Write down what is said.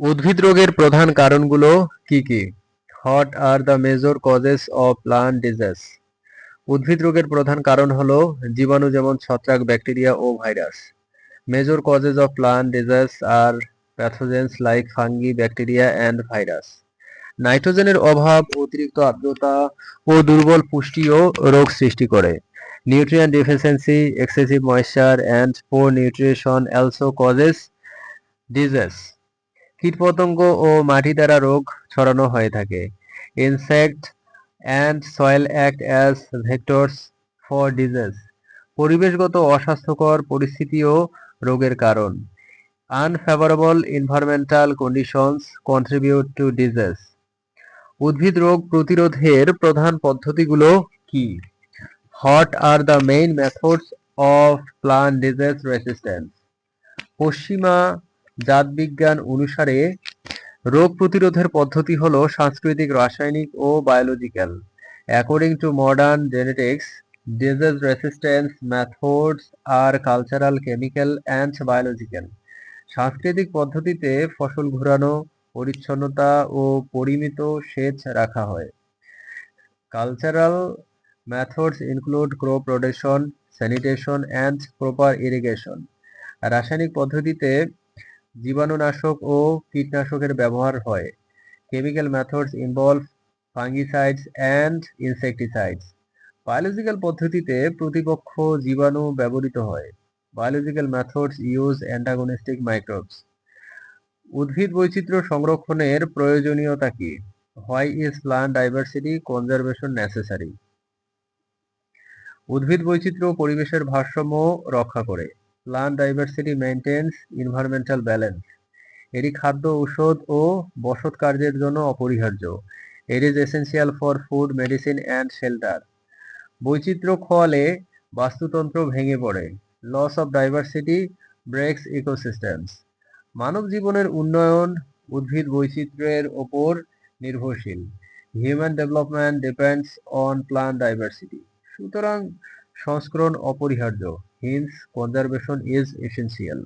উদ্ভিদ রোগের প্রধান কারণগুলো কি কি? What are the major causes of plant disease? উদ্ভিদ রোগের প্রধান কারণ হলো জীবাণু, যেমন ছত্রাক, ব্যাকটেরিয়া ও virus. Major causes of plant disease are pathogens like fungi, bacteria and virus. নাইট্রোজেনের অভাব, অতিরিক্ত আর্দ্রতা ও দুর্বল পুষ্টিও রোগ সৃষ্টি করে। Nutrient deficiency, excessive moisture and poor nutrition also causes disease. কীটপতঙ্গ ও মাটি দ্বারা রোগ ছড়ানো হয়ে থাকে। Insect and soil act as vectors for disease. পরিবেশগত অস্বাস্থ্যকর পরিস্থিতিও রোগের কারণ। Unfavourable environmental conditions contribute to disease. উদ্ভিদ রোগ প্রতিরোধের প্রধান পদ্ধতিগুলো কি? What are the main methods of plant disease resistance? পশ্চিমা জাতবিজ্ঞান অনুসারে রোগ প্রতিরোধের পদ্ধতি হলো সাংস্কৃতিক, রাসায়নিক ও biological. According to modern genetics, disease resistance methods are cultural, chemical and biological. সাংস্কৃতিক পদ্ধতিতে ফসল ঘোরানো, পরিচ্ছন্নতা ও পরিমিত সেচ রাখা হয়। Cultural methods include crop rotation, sanitation and proper irrigation. রাসায়নিক পদ্ধতিতে জীবাণুনাশক ও কীটনাশকের ব্যবহার হয়। Chemical methods involve fungicides and insecticides. Biological পদ্ধতিতে প্রতিপক্ষ জীবাণু ব্যবহৃত হয়। Biological methods use antagonistic microbes. উদ্ভিদ বৈচিত্র্য সংরক্ষণের প্রয়োজনীয়তা কি? Why is plant diversity conservation necessary? উদ্ভিদ বৈচিত্র্য পরিবেশের ভারসাম্য রক্ষা করে। Plant diversity maintains environmental balance. এটি খাদ্য, ঔষধ ও বসত কার্যের জন্য অপরিহার্য। It is essential for food, medicine and shelter. বৈচিত্র্য ক্ষলে বাস্তুতন্ত্র ভেঙে পড়ে। Loss of diversity breaks ecosystems. মানব জীবনের উন্নয়ন উদ্ভিদ বৈচিত্র্যের ওপর নির্ভরশীল। Human development depends on plant diversity. সুতরাং সংস্করণ অপরিহার্য। Hence conservation is essential.